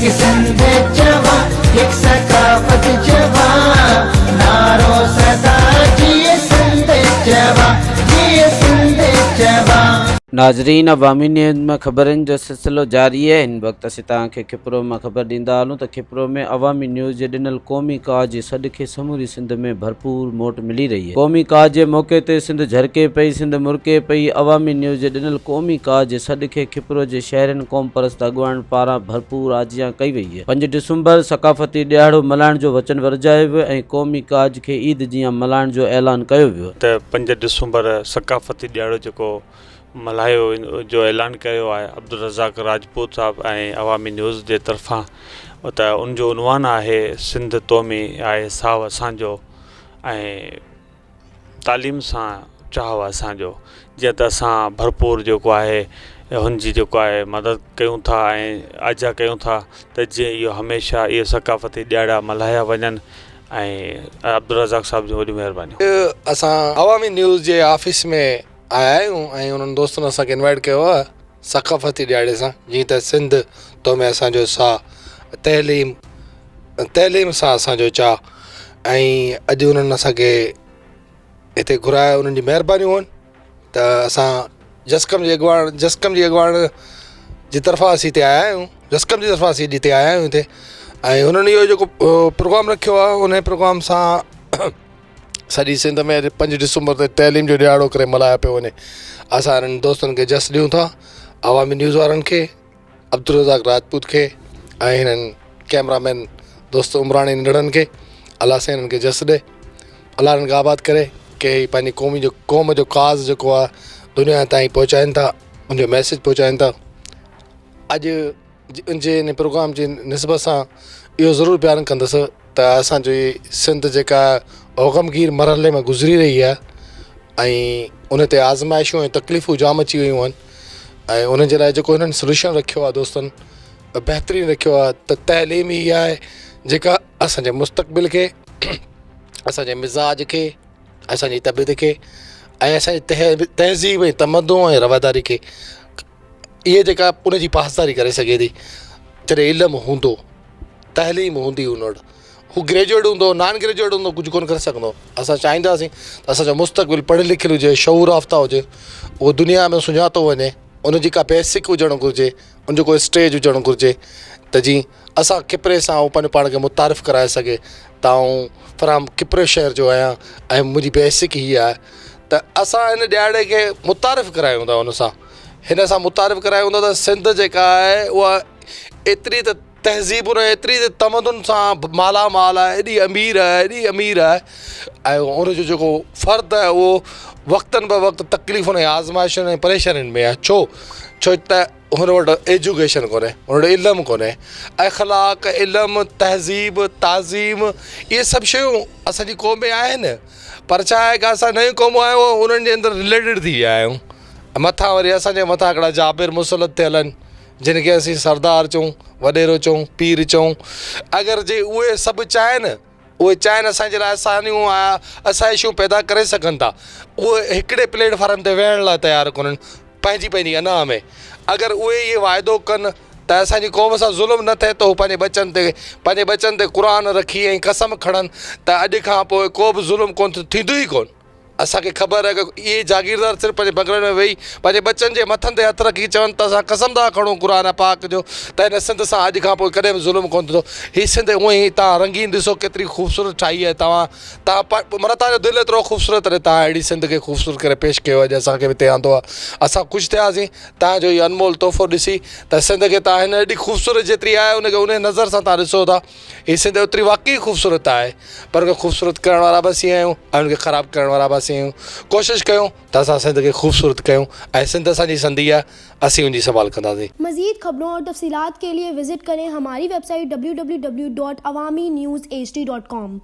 एक सिंध जवां, एक सकाफत जवां, नारो सदा जिए सिंध जवां, जिए सिंध जवां। नाज़रीन, अवामी न्यूज़ में ख़बरनि जो सिलसिलो जारी है। हिन वक़्तु असीं तव्हांखे खिपरो में ख़बर ॾींदा हलूं त खिपरो में अवामी न्यूज़ जे ॾिनल क़ौमी काज जे सॾ खे समूरी सिंध में भरपूर मोट मिली रही है। क़ौमी काज जे मौक़े ते सिंध झरके पई, सिंध मुरके पई। अवामी न्यूज़ जे ॾिनल क़ौमी काज जे सॾ खे खिपरो जे शहरनि क़ौम परस्त अॻुवाणनि पारां भरपूर आजियां कई वई है। 5 डिसंबर सकाफ़ती ॾियारो मल्हाइण जो वचन वरजायो वियो ऐं क़ौमी काज खे ईद जीअं मल्हाइण जो ऐलान कयो वियो त 5 डिसंबर सकाफ़ती ॾियारो जेको मल्हायो जो ऐलान कयो आहे अब्दुल रज़ाक राजपूत साहब ऐं अवामी न्यूज़ जे तरफ़ां, त उनजो उनवान आहे सिंध तौमी आहे साहु असांजो ऐं तालीम सां चाहु असांजो। जीअं त असां भरपूर जेको आहे हुनजी जेको आहे मदद कयूं था ऐं आजा कयूं था त जीअं इहो हमेशह इहे सकाफ़ती ॾियारा मल्हाया वञनि ऐं अब्दुल रज़ाक साहब जी वॾी महिरबानी। असां अवामी न्यूज़ जे ऑफिस में आया आहियूं ऐं उन्हनि दोस्तनि असांखे इनवाइट कयो आहे सकाफ़ती ॾियारे सां, जीअं त सिंध तो में असांजो साह तइलीम सां असांजो चाह, ऐं अॼु उन्हनि असांखे हिते घुरायो, उन्हनि जी महिरबानी हुअनि। त असां जसकम जी अॻुवाण जी तरफ़ां असीं हिते आया आहियूं, जसकम जी तरफ़ां असीं हिते आया आहियूं हिते, ऐं हुननि इहो जेको प्रोग्राम रखियो आहे उन प्रोग्राम सां सॼी सिंध में 5 डिसंबर ते तइलीम जो ॾियारो करे मल्हायो पियो वञे। असां हिननि दोस्तनि खे जस ॾियूं था, अवामी न्यूज़ वारनि खे, अब्दुल रज़ाक राजपूत खे ऐं हिननि कैमरामैन दोस्त उमरानी निड़नि खे। अलाह सां हिननि खे जस ॾे, अलाह हिननि खे आबाद करे के पंहिंजी क़ौम जो काज़ जेको आहे दुनिया ताईं पहुचाइनि था, उनजो मैसेज पहुचाइनि था। अॼु जे इन प्रोग्राम जी निस्बत सां इहो ज़रूरु बयानु कंदुसि त असांजी सिंध जेका गमगीर मरहले में गुज़री रही आहे ऐं उन ते आज़माइशूं ऐं तकलीफ़ूं जाम अची वियूं आहिनि, ऐं उन जे लाइ जेको हिननि सोल्यूशन रखियो आहे दोस्तनि, बहितरीनु रखियो आहे त तइलीम ई आहे जेका असांजे मुस्तक़बिल खे, असांजे मिज़ाज खे, असांजी तबियत खे ऐं असांजी तहज़ीब ऐं तमदो ऐं रवादारी खे इहे जेका उन जी पासदारी करे सघे थी। जॾहिं इल्मु हूंदो, तइलीम हूंदी उन वटि, हू ग्रेजुएट हूंदो, नॉन ग्रेजुएट हूंदो, कुझु कोन करे सघंदो। असां चाहींदासीं त असांजो मुस्तक़बिल पढ़ियलु लिखियलु हुजे, शऊर याफ़्ता हुजे, उहो दुनिया में सुञातो वञे, उनजी का बेसिक हुजणु घुरिजे, उनजो कोई स्टेज हुजणु घुरिजे त जीअं असां किपरे सां उहो पंहिंजो पाण खे मुतारिफ़ कराए सघे त आउं फराम किपरे शहर जो आहियां ऐं मुंहिंजी बेसिक हीअ आहे त असां हिन ॾियारे खे मुतारिफ़ करायूं था। उन सां हिन सां मुतारिफ़ करायूं था त सिंध जेका आहे उहा एतिरी त तहज़ीबुनि एतिरी त तमदुन सां मालामाल आहे, एॾी अमीर आहे ऐं उनजो जेको फ़र्दु आहे उहो वक़्तनि ब वक़्तु तकलीफ़ुनि ऐं आज़माइशुनि ऐं परेशानियुनि में आहे। छो त हुन वटि एजुकेशन कोन्हे, हुन वटि इल्मु कोन्हे, अख़लाक़, इल्मु, तहज़ीब, ताज़ीम, इहे सभु शयूं असांजी क़ौम में आहिनि, पर छा आहे की असां नयूं क़ौमूं आहियूं उन्हनि जे अंदरि रिलेटेड थी विया आहियूं। मथां वरी असांजे मथां हिकिड़ा जाबिर मुसलत थियल आहिनि जिन खे असीं सरदार चऊं, वॾेरो चऊं, पीर चऊं। अगरि जे उहे सभु चाहिनि असांजे लाइ आसानियूं आसाइशूं पैदा करे सघनि था, उहे हिकिड़े प्लेटफॉर्म ते वेहण लाइ तयारु कोन्हनि पंहिंजी अना में। अगरि उहे इहे वाइदो कनि त असांजी क़ौम सां ज़ुल्म न थिए त हू पंहिंजे बचनि ते क़ुरान रखी ऐं कसम खणनि त अॼु खां पोइ को बि ज़ुल्म कोन थींदो ई कोन। असांखे ख़बर आहे की इहे जागीरदार सिर्फ़ु पंहिंजे बंगलनि में वेही पंहिंजे बचनि जे मथनि ते हथु रखी चवनि त असां कसम था खणूं क़ुरान पाक जो त हिन सिंध सां अॼु खां पोइ कॾहिं बि ज़ुल्म कोन थींदो। हीअ सिंध उअं ई तव्हां रंगीन ॾिसो केतिरी ख़ूबसूरत ठाही आहे, तव्हां मतिलबु तव्हांजो दिलि एतिरो ख़ूबसूरत आहे, तव्हां अहिड़ी सिंध खे ख़ूबसूरत करे पेश कयो अॼु असांखे बि हिते आंदो आहे। असां ख़ुशि थियासीं तव्हांजो इहो अनमोल तोहफ़ो ॾिसी त सिंध खे तव्हां हिन एॾी ख़ूबसूरत जेतिरी आहे उनखे उन नज़र सां तव्हां ॾिसो था। हीअ सिंध ओतिरी वाक़ई ख़ूबसूरत आहे, पर उनखे ख़ूबसूरत करण वारा बि असीं आहियूं ऐं उनखे ख़राबु करण वारा बि असीं आहियूं। कोशिशि कयूं त असां सिंध खे ख़ूबसूरत कयूं ऐं सिंध असांजी संधी आहे, असीं उनजी संभाल कंदासीं। मज़ीद खबरों और तफसीलात के लिए विजिट करें हमारी वेबसाइट www.awamiNewsHD.com।